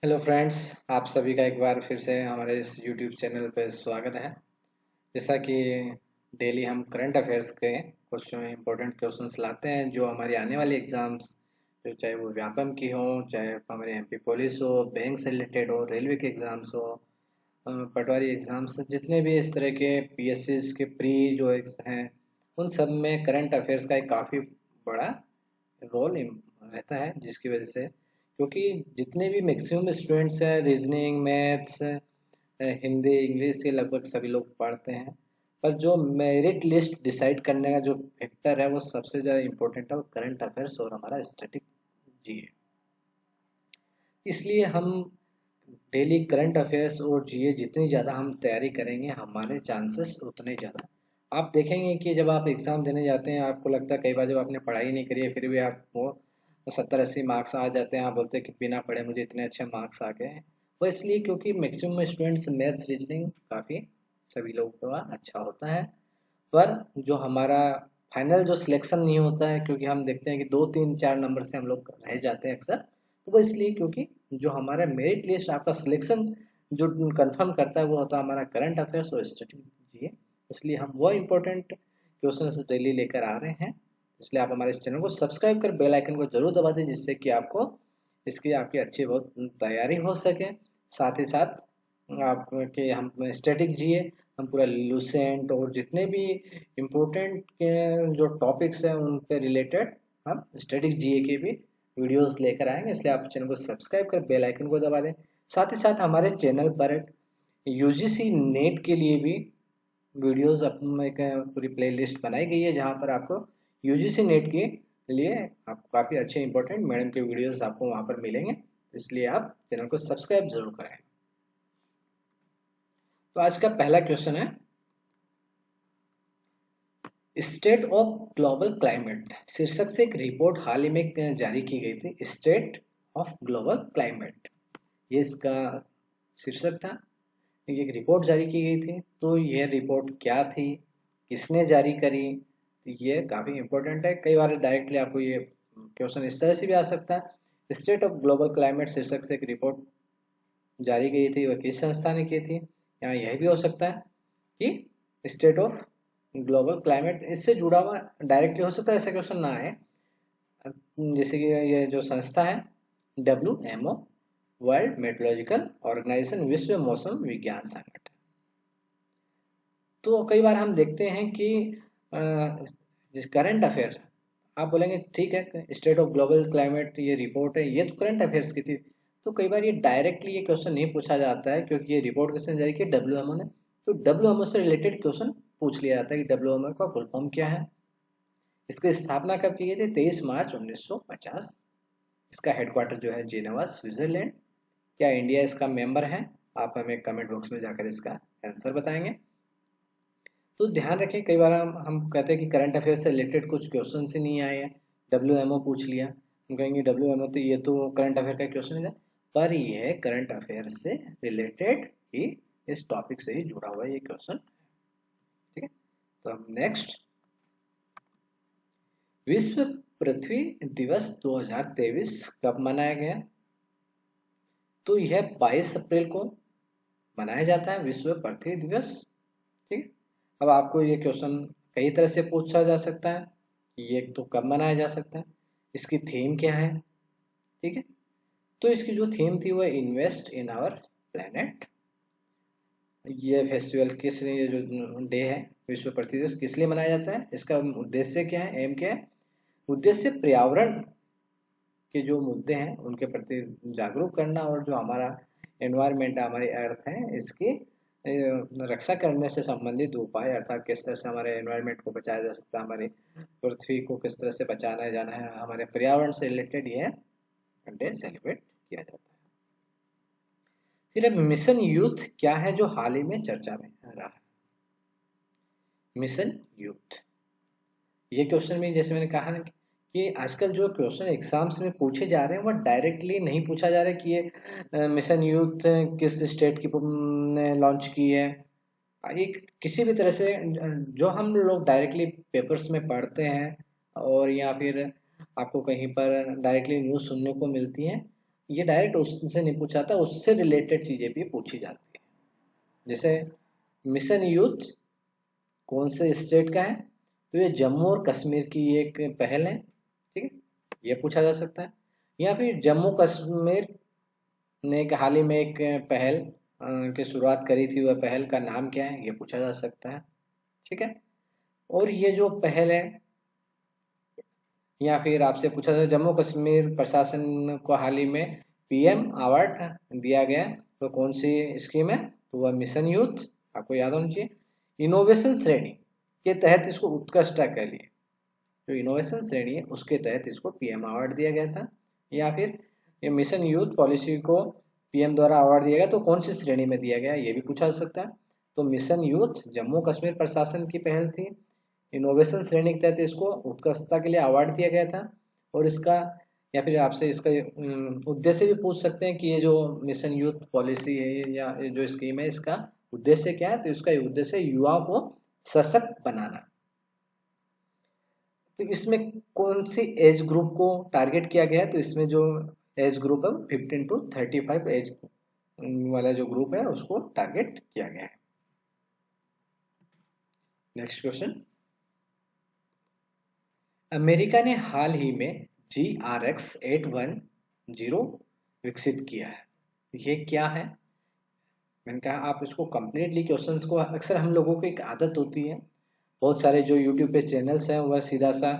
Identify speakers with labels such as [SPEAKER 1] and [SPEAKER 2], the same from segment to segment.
[SPEAKER 1] Hello friends, आप सभी का एक बार फिर से हमारे इस यूट्यूब चैनल पर स्वागत है। जैसा कि डेली हम करंट अफेयर्स के कुछ इम्पोर्टेंट क्वेश्चंस लाते हैं जो हमारी आने वाली एग्ज़ाम्स, जो चाहे वो व्यापम की हो, चाहे हमारे एमपी पुलिस हो, बैंक से रिलेटेड हो, रेलवे के एग्ज़ाम्स हो, पटवारी एग्ज़ाम्स, जितने भी इस तरह के पीएससीज के प्री जो हैं, उन सब में करंट अफेयर्स का एक काफ़ी बड़ा रोल रहता है, जिसकी वजह से क्योंकि जितने भी मैक्सिमम स्टूडेंट्स हैं रीजनिंग, मैथ्स, हिंदी, इंग्लिश, ये लगभग सभी लोग पढ़ते हैं। पर जो मेरिट लिस्ट डिसाइड करने का जो फैक्टर है वो सबसे ज़्यादा इम्पोर्टेंट है, वो करंट अफेयर्स और हमारा स्टैटिक जीए। इसलिए हम डेली करंट अफेयर्स और जीए जितनी ज़्यादा हम तैयारी करेंगे, हमारे चांसेस उतने ज़्यादा। आप देखेंगे कि जब आप एग्ज़ाम देने जाते हैं, आपको लगता है कई बार जब आपने पढ़ाई नहीं करी है फिर भी आपको 70-80 मार्क्स आ जाते हैं, आप बोलते हैं कि बिना पढ़े मुझे इतने अच्छे मार्क्स आ गए हैं। वो इसलिए क्योंकि मैक्सिमम स्टूडेंट्स मैथ्स रीजनिंग काफ़ी सभी लोगों का अच्छा होता है। पर जो हमारा फाइनल जो सिलेक्शन नहीं होता है, क्योंकि हम देखते हैं कि 2 3 4 नंबर से हम लोग रह जाते हैं अक्सर, तो वो इसलिए क्योंकि जो हमारा मेरिट लिस्ट आपका सिलेक्शन जो कंफर्म करता है वो होता है हमारा करंट अफेयर्स और स्ट्रेटेजी। इसलिए हम वो इम्पोर्टेंट क्वेश्चन डेली लेकर आ रहे हैं। इसलिए आप हमारे इस चैनल को सब्सक्राइब कर बेल आइकन को जरूर दबा दें, जिससे कि आपको इसकी आपकी अच्छी बहुत तैयारी हो सके। साथ ही साथ आपके हम स्टैटिक जीए हम पूरा लूसेंट और जितने भी इम्पोर्टेंट जो टॉपिक्स हैं उन पे रिलेटेड हम स्टैटिक जीए के भी वीडियोस लेकर आएंगे। इसलिए आप चैनल को सब्सक्राइब कर बेल आइकन को दबा दें। साथ ही साथ हमारे चैनल पर यूजीसी नेट के लिए भी वीडियोस अपने एक पूरी प्लेलिस्ट बनाई गई है, जहाँ पर आपको यूजीसी नेट के लिए आपको काफ़ी अच्छे इंपॉर्टेंट मैडम के वीडियोस आपको वहाँ पर मिलेंगे। इसलिए आप चैनल को सब्सक्राइब जरूर करें। तो आज का पहला क्वेश्चन है, स्टेट ऑफ ग्लोबल क्लाइमेट शीर्षक से एक रिपोर्ट हाल ही में जारी की गई थी। स्टेट ऑफ ग्लोबल क्लाइमेट, ये इसका शीर्षक था। ये एक रिपोर्ट जारी की गई थी, तो यह रिपोर्ट क्या थी, किसने जारी करी, तो ये काफ़ी इंपॉर्टेंट है। कई बार डायरेक्टली आपको ये क्वेश्चन इस तरह से भी आ सकता है, स्टेट ऑफ ग्लोबल क्लाइमेट शीर्षक से एक रिपोर्ट जारी की थी, वह किस संस्था ने की थी। यहाँ यह भी हो सकता है कि स्टेट ऑफ ग्लोबल क्लाइमेट इससे जुड़ा हुआ डायरेक्टली हो सकता है, ऐसा क्वेश्चन ना आए। जैसे कि ये जो संस्था है WMO, वर्ल्ड मेट्रोलॉजिकल ऑर्गेनाइजेशन, विश्व मौसम विज्ञान संगठन। तो कई बार हम देखते हैं कि जिस करंट अफेयर आप बोलेंगे ठीक है, स्टेट ऑफ ग्लोबल क्लाइमेट ये रिपोर्ट है, ये तो करंट अफेयर्स की थी। तो कई बार ये डायरेक्टली ये क्वेश्चन नहीं पूछा जाता है, क्योंकि ये रिपोर्ट किसने जारी की, WMO ने। तो WMO से रिलेटेड क्वेश्चन पूछ लिया जाता है कि WMO का फुल फॉर्म क्या है, इसकी स्थापना कब की गई थी, 23 मार्च 1950। इसका हेडक्वार्टर जो है जेनेवा, स्विट्जरलैंड। क्या इंडिया इसका मेंबर है? आप हमें कमेंट बॉक्स में जाकर इसका आंसर बताएंगे। तो ध्यान रखें, कई बार हम कहते हैं कि करंट अफेयर से रिलेटेड कुछ क्वेश्चन ही नहीं आए हैं, WMO पूछ लिया, हम कहेंगे WMO तो ये तो करंट अफेयर का क्वेश्चन है, पर यह करंट अफेयर से रिलेटेड ही, इस टॉपिक से ही जुड़ा हुआ ये क्वेश्चन। ठीक है, तो अब नेक्स्ट, विश्व पृथ्वी दिवस 2023 कब मनाया गया? तो यह 22 अप्रैल को मनाया जाता है, विश्व पृथ्वी दिवस। ठीक है, अब आपको ये क्वेश्चन कई तरह से पूछा जा सकता है कि ये तो कब मनाया जा सकता है, इसकी थीम क्या है। ठीक है, तो इसकी जो थीम थी वह इन्वेस्ट इन आवर प्लेनेट। ये फेस्टिवल किस लिए, ये जो डे है विश्व पृथ्वी दिवस, किस लिए मनाया जाता है, इसका उद्देश्य क्या है, एम क्या है? उद्देश्य पर्यावरण के जो मुद्दे हैं उनके प्रति जागरूक करना, और जो हमारा एनवायरनमेंट है, हमारी अर्थ है, इसकी रक्षा करने से संबंधित उपाय, अर्थात किस तरह से हमारे एनवायरनमेंट को बचाया जा सकता है, हमारी पृथ्वी को किस तरह से बचाना जाना है, हमारे पर्यावरण से रिलेटेड ये डे सेलिब्रेट किया जाता है। फिर अब मिशन यूथ क्या है जो हाल ही में चर्चा में रहा है? मिशन यूथ, ये क्वेश्चन में जैसे मैंने कहा ना कि आजकल जो क्वेश्चन एग्जाम्स में पूछे जा रहे हैं वह डायरेक्टली नहीं पूछा जा रहा है कि ये मिशन यूथ किस स्टेट की ने लॉन्च की है। एक किसी भी तरह से जो हम लोग डायरेक्टली पेपर्स में पढ़ते हैं और या फिर आपको कहीं पर डायरेक्टली न्यूज़ सुनने को मिलती है, ये डायरेक्ट उससे नहीं पूछा था, उससे रिलेटेड चीजें भी पूछी जाती है। जैसे मिशन यूथ कौन से स्टेट का है, तो ये जम्मू और कश्मीर की एक पहल है, ठीक है, ये पूछा जा सकता है। या फिर जम्मू कश्मीर ने एक हाल ही में एक पहल की शुरुआत करी थी, वह पहल का नाम क्या है, ये पूछा जा सकता है, ठीक है। और ये जो पहल है, या फिर आपसे पूछा जाए जम्मू कश्मीर प्रशासन को हाल ही में पीएम अवार्ड दिया गया, तो कौन सी स्कीम है, तो वह मिशन यूथ, आपको याद होना चाहिए। इनोवेशन श्रेणी के तहत इसको उत्कृष्टता के लिए, जो इनोवेशन श्रेणी है उसके तहत इसको पीएम अवार्ड दिया गया था। या फिर ये मिशन यूथ पॉलिसी को पीएम द्वारा अवार्ड दिया गया, तो कौन सी श्रेणी में दिया गया, ये भी पूछा जा सकता है। तो मिशन यूथ जम्मू कश्मीर प्रशासन की पहल थी, इनोवेशन श्रेणी के तहत इसको उत्कृष्टता के लिए अवार्ड दिया गया था। और इसका, या फिर आपसे इसका उद्देश्य भी पूछ सकते हैं कि ये जो मिशन यूथ पॉलिसी है या ये जो स्कीम है, इसका उद्देश्य क्या है, तो इसका उद्देश्य युवाओं को सशक्त बनाना। तो इसमें कौन सी एज ग्रुप को टारगेट किया गया है, तो इसमें जो एज ग्रुप है 15 to 35 एज वाला जो ग्रुप है उसको टारगेट किया गया है। नेक्स्ट क्वेश्चन, अमेरिका ने हाल ही में GRX-810 विकसित किया है, ये क्या है। मैंने कहा आप इसको कंप्लीटली क्वेश्चंस को, अक्सर हम लोगों को एक आदत होती है, बहुत सारे जो यूट्यूब पे चैनल्स हैं वह सीधा सा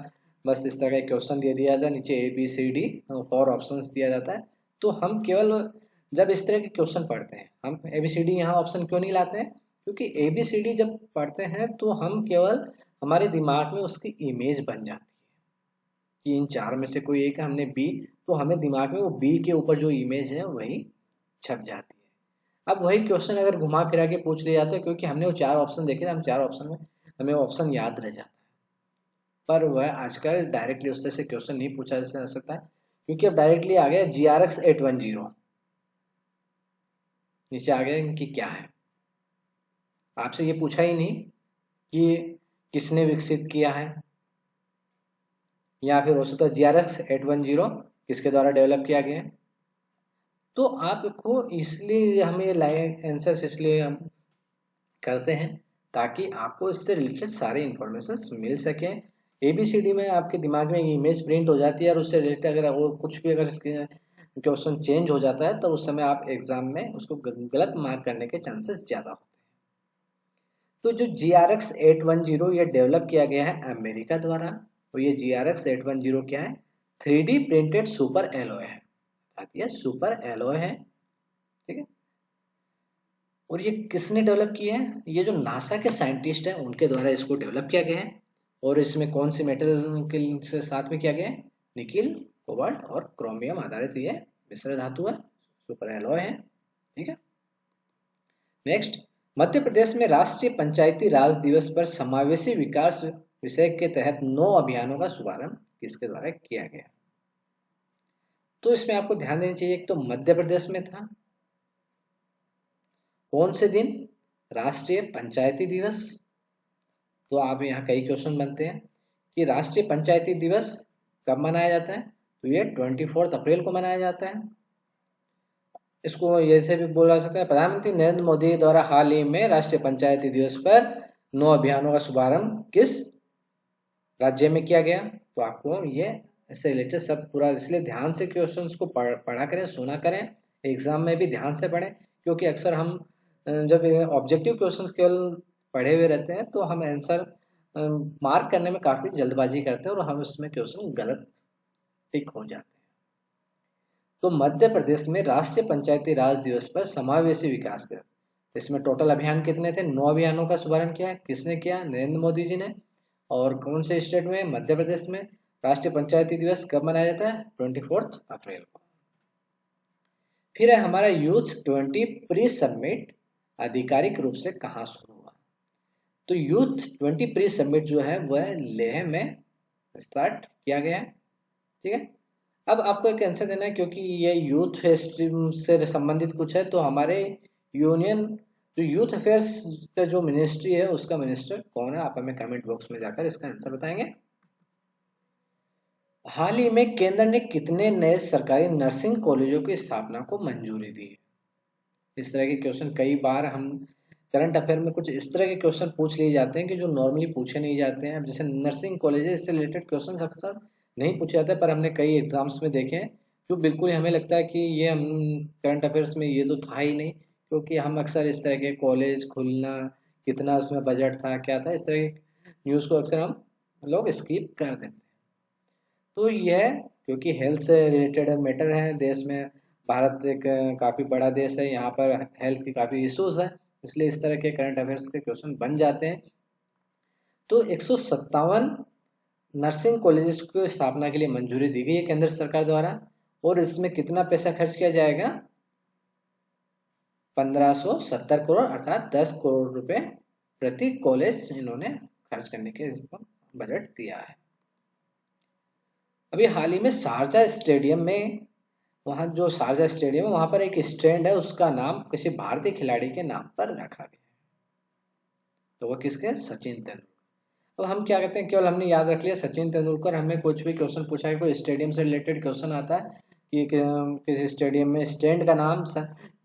[SPEAKER 1] बस इस तरह का क्वेश्चन दे दिया जाता है, नीचे ABCD 4 ऑप्शंस दिया जाता है। तो हम केवल जब इस तरह के क्वेश्चन पढ़ते हैं, हम ABCD यहाँ ऑप्शन क्यों नहीं लाते हैं, क्योंकि ABCD जब पढ़ते हैं तो हम केवल हमारे दिमाग में उसकी इमेज बन जाती है कि इन चार में से कोई एक है, हमने बी, तो हमें दिमाग में वो बी के ऊपर जो इमेज है वही छप जाती है। अब वही क्वेश्चन अगर घुमा फिरा के पूछ लिया जाता है, क्योंकि हमने वो चार ऑप्शन देखे, हम चार ऑप्शन में हमें ऑप्शन याद रह जाता है, पर वह आजकल डायरेक्टली उससे से क्वेश्चन नहीं पूछा जा सकता है, क्योंकि अब डायरेक्टली आ गया GRX-810, नीचे आ गया कि क्या है, आपसे ये पूछा ही नहीं कि किसने विकसित किया है, या फिर हो सकता है GRX-810 किसके द्वारा डेवलप किया गया है। तो आपको इसलिए हमें लाइन आंसर्स इसलिए हम करते हैं ताकि आपको इससे रिलेटेड सारे इंफॉर्मेशन मिल सके। ABCD में आपके दिमाग में इमेज प्रिंट हो जाती है, और उससे रिलेटेड अगर वो कुछ भी अगर क्वेश्चन चेंज हो जाता है तो उस समय आप एग्जाम में उसको गलत मार्क करने के चांसेस ज़्यादा होते हैं। तो जो GRX-810 ये डेवलप किया गया है अमेरिका द्वारा, तो ये GRX-810 क्या है, 3D प्रिंटेड सुपर एलॉय है, ये सुपर एलॉय है, ठीक है। और ये किसने डेवलप किया है, ये जो नासा के साइंटिस्ट हैं उनके द्वारा इसको डेवलप किया गया है। और इसमें कौन से मेटल के से साथ में किया गया है, निकिल, कोबाल्ट और क्रोमियम आधारित ये मिश्र धातु है, सुपर एलॉय है, ठीक है। नेक्स्ट, मध्य प्रदेश में राष्ट्रीय पंचायती राज दिवस पर समावेशी विकास विषय के तहत 9 अभियानों का शुभारंभ किसके द्वारा किया गया। तो इसमें आपको ध्यान देना चाहिए, एक तो मध्य प्रदेश में था, कौन से दिन, राष्ट्रीय पंचायती दिवस। तो आप यहाँ कई क्वेश्चन बनते हैं कि राष्ट्रीय पंचायती दिवस कब मनाया जाता है, तो ये 24 अप्रैल को मनाया जाता है। इसको ऐसे भी बोला जा सकता है, प्रधानमंत्री नरेंद्र मोदी द्वारा हाल ही में राष्ट्रीय पंचायती दिवस पर 9 अभियानों का शुभारंभ किस राज्य में किया गया। तो आपको ये इससे रिलेटेड सब पूरा, इसलिए ध्यान से क्वेश्चंस को पढ़ा करें, सुना करें, एग्जाम में भी ध्यान से पढ़ें, क्योंकि अक्सर हम जब ऑब्जेक्टिव क्वेश्चंस केवल पढ़े हुए रहते हैं तो हम आंसर मार्क करने में काफ़ी जल्दबाजी करते हैं और हम उसमें क्वेश्चन गलत टिक हो जाते हैं। तो मध्य प्रदेश में राष्ट्रीय पंचायती राज दिवस पर समावेशी विकास कर, इसमें टोटल अभियान कितने थे, 9 अभियानों का शुभारंभ किया, किसने किया, नरेंद्र मोदी जी ने। और कौन से स्टेट में, मध्य प्रदेश में। राष्ट्रीय पंचायती दिवस कब मनाया जाता है, 24 अप्रैल को। फिर है हमारा यूथ 20 प्री समिट आधिकारिक रूप से कहाँ शुरू हुआ। तो यूथ 20 प्री समिट जो है वह लेह में स्टार्ट किया गया है, ठीक है। अब आपको एक आंसर देना है, क्योंकि ये यूथ से संबंधित कुछ है, तो हमारे यूनियन जो यूथ अफेयर्स का जो मिनिस्ट्री है उसका मिनिस्टर कौन है, आप हमें कमेंट बॉक्स में जाकर इसका आंसर बताएंगे। हाल ही में केंद्र ने कितने नए सरकारी नर्सिंग कॉलेजों की स्थापना को मंजूरी दी है? इस तरह के क्वेश्चन कई बार हम करंट अफेयर में कुछ इस तरह के क्वेश्चन पूछ लिए जाते हैं कि जो नॉर्मली पूछे नहीं जाते हैं। अब जैसे नर्सिंग कॉलेज है, इससे रिलेटेड क्वेश्चन अक्सर नहीं पूछे जाते, पर हमने कई एग्जाम्स में देखे हैं। क्यों बिल्कुल हमें लगता है कि ये हम करंट अफेयर्स में ये तो था ही नहीं, क्योंकि हम अक्सर इस तरह के कॉलेज खुलना, कितना उसमें बजट था, क्या था, इस तरह की न्यूज़ को अक्सर हम लोग स्किप कर देते हैं। तो यह क्योंकि हेल्थ से रिलेटेड मैटर है देश में, भारत एक काफ़ी बड़ा देश है, यहाँ पर हेल्थ की काफ़ी इश्यूज हैं, इसलिए इस तरह के करंट अफेयर्स के क्वेश्चन बन जाते हैं। तो 157 नर्सिंग कॉलेजेस की स्थापना के लिए मंजूरी दी गई है केंद्र सरकार द्वारा, और इसमें कितना पैसा खर्च किया जाएगा? 1570 करोड़, अर्थात 10 करोड़ रुपए प्रति कॉलेज इन्होंने खर्च करने के बजट दिया है। अभी हाल ही में शारजा स्टेडियम में, वहाँ जो शारजा स्टेडियम है वहाँ पर एक स्टैंड है, उसका नाम किसी भारतीय खिलाड़ी के नाम पर रखा गया। तो वो किसके? सचिन तेंदुलकर। अब हम क्या कहते हैं, केवल हमने याद रख लिया सचिन तेंदुलकर, हमें कुछ भी क्वेश्चन पूछा है, कोई स्टेडियम से रिलेटेड क्वेश्चन आता है कि किसी स्टेडियम में स्टैंड का नाम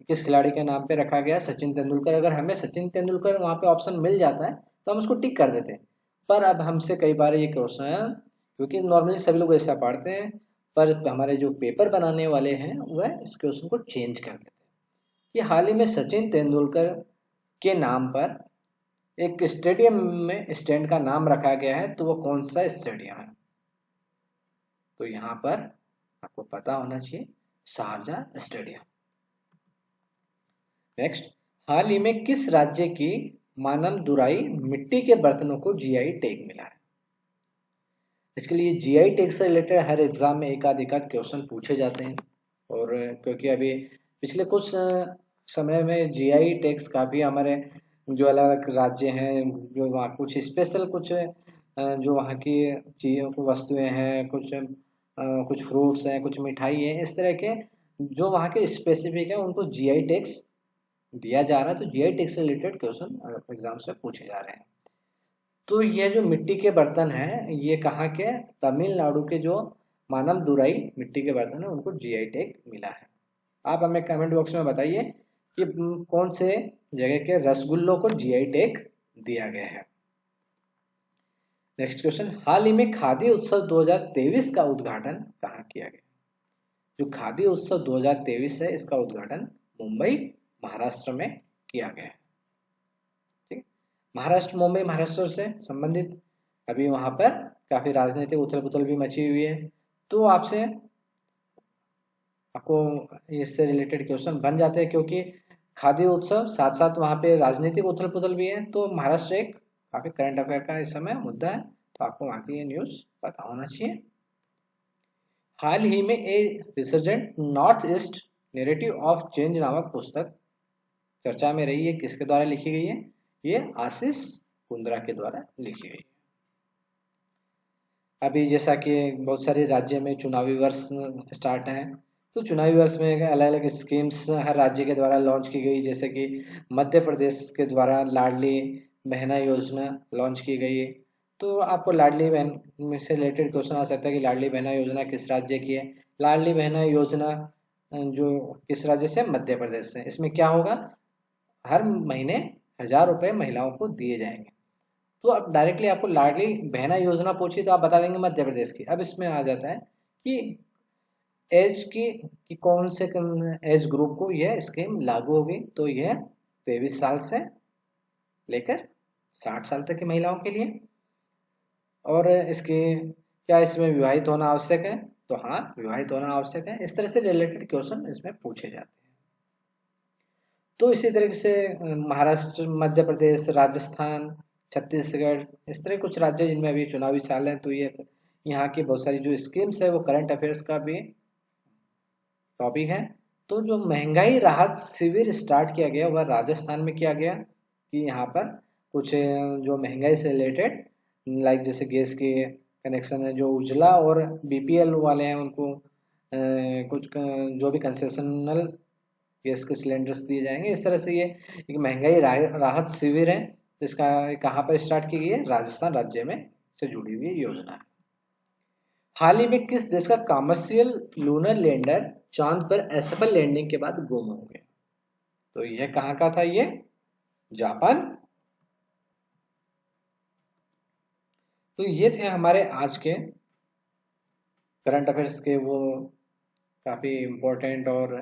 [SPEAKER 1] किस खिलाड़ी के नाम पे रखा गया, सचिन तेंदुलकर, अगर हमें सचिन तेंदुलकर वहाँ पे ऑप्शन मिल जाता है तो हम उसको टिक कर देते हैं। पर अब हमसे कई बार ये क्वेश्चन है, क्योंकि नॉर्मली सभी लोग ऐसा पढ़ते हैं, पर हमारे जो पेपर बनाने वाले हैं वह इस क्वेश्चन को चेंज कर देते हैं कि हाल ही में सचिन तेंदुलकर के नाम पर एक स्टेडियम में स्टैंड का नाम रखा गया है, तो वो कौन सा स्टेडियम है? तो यहाँ पर आपको पता होना चाहिए, शारजा स्टेडियम। नेक्स्ट, हाल ही में किस राज्य की मानम दुराई मिट्टी के बर्तनों को जीआई टैग मिला है? इसके लिए जीआई टैग से रिलेटेड हर एग्जाम में एक आध क्वेश्चन पूछे जाते हैं, और क्योंकि अभी पिछले कुछ समय में जीआई टैग्स काफ़ी हमारे जो अलग अलग राज्य हैं, जो वहाँ कुछ स्पेशल कुछ जो वहाँ की चीज़ों को वस्तुएं हैं, कुछ फ्रूट्स हैं, कुछ मिठाई है, इस तरह के जो वहाँ के स्पेसिफिक है उनको जीआई टैग्स दिया जा रहा है। तो जीआई टैग से रिलेटेड क्वेश्चन एग्जाम्स में पूछे जा रहे हैं। तो ये जो मिट्टी के बर्तन हैं, ये कहाँ के? तमिलनाडु के जो मानम दुराई मिट्टी के बर्तन है उनको जीआई टैग मिला है। आप हमें कमेंट बॉक्स में बताइए कि कौन से जगह के रसगुल्लों को जीआई टैग दिया गया है। नेक्स्ट क्वेश्चन, हाल ही में खादी उत्सव 2023 का उद्घाटन कहाँ किया गया? जो खादी उत्सव 2023 है, इसका उद्घाटन मुंबई, महाराष्ट्र में किया गया है। ठीक, महाराष्ट्र, मुंबई महाराष्ट्र से संबंधित अभी वहां पर काफी राजनीतिक उथल पुथल भी मची हुई है, तो आपको इससे रिलेटेड क्वेश्चन बन जाते हैं, क्योंकि खादी उत्सव साथ साथ वहाँ पे राजनीतिक उथल पुथल भी है। तो महाराष्ट्र एक काफी करंट अफेयर का इस समय मुद्दा है, तो आपको वहाँ की ये न्यूज पता होना चाहिए। हाल ही में a resurgent north east narrative of change नामक पुस्तक चर्चा में रही है, किसके द्वारा लिखी गई है? ये आशीष कुंद्रा के द्वारा लिखी गई है। अभी जैसा कि बहुत सारे राज्य में चुनावी वर्ष स्टार्ट हैं, तो चुनावी वर्ष में अलग अलग स्कीम्स हर राज्य के द्वारा लॉन्च की गई, जैसे कि मध्य प्रदेश के द्वारा लाडली बहना योजना लॉन्च की गई। तो आपको लाडली बहन से रिलेटेड क्वेश्चन आ सकता है कि लाडली बहना योजना किस राज्य की है? लाडली बहना योजना जो किस राज्य से? मध्य प्रदेश से। इसमें क्या होगा? हर महीने 1,000 रुपये महिलाओं को दिए जाएंगे। तो अब डायरेक्टली आपको लाडली बहना योजना पूछी तो आप बता देंगे मध्य प्रदेश की। अब इसमें आ जाता है कि एज कि कौन से एज ग्रुप को यह स्कीम लागू होगी, तो यह 23 साल से लेकर 60 साल तक की महिलाओं के लिए। और इसके क्या इसमें विवाहित होना आवश्यक है? तो हाँ, विवाहित होना आवश्यक है। इस तरह से रिलेटेड क्वेश्चन इसमें पूछे जाते हैं। तो इसी तरीके से महाराष्ट्र, मध्य प्रदेश, राजस्थान, छत्तीसगढ़, इस तरह कुछ राज्य जिनमें अभी चुनावी साल है, तो ये यहाँ की बहुत सारी जो स्कीम्स है वो करंट अफेयर्स का भी टॉपिक है। तो जो महंगाई राहत शिविर स्टार्ट किया गया वह राजस्थान में किया गया, कि यहाँ पर कुछ जो महंगाई से रिलेटेड, लाइक जैसे गैस के कनेक्शन है, जो उजला और बीपीएल वाले हैं उनको जो भी कंसेशनल गैस के सिलेंडर्स दिए जाएंगे। इस तरह से ये एक महंगाई राहत शिविर है, जिसका कहाँ पर स्टार्ट की गई है? राजस्थान राज्य में से जुड़ी हुई योजना है। हाल ही में किस देश का कमर्शियल लूनर लैंडर चांद पर असफल लैंडिंग के बाद गुम हो गया? तो यह कहाँ का था? ये जापान। तो ये थे हमारे आज के करंट अफेयर्स के वो काफ़ी इम्पोर्टेंट और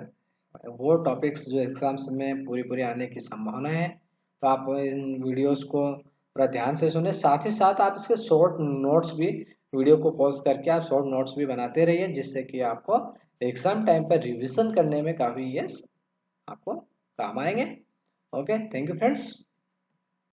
[SPEAKER 1] वो टॉपिक्स जो एग्जाम्स में पूरी पूरी आने की संभावना है। तो आप इन वीडियोस को पूरा ध्यान से सुने, साथ ही साथ आप इसके शॉर्ट नोट्स भी, वीडियो को पॉज करके आप शॉर्ट नोट्स भी बनाते रहिए, जिससे कि आपको एग्जाम टाइम पर रिविजन करने में काफ़ी ये आपको काम आएंगे। Okay, thank you friends.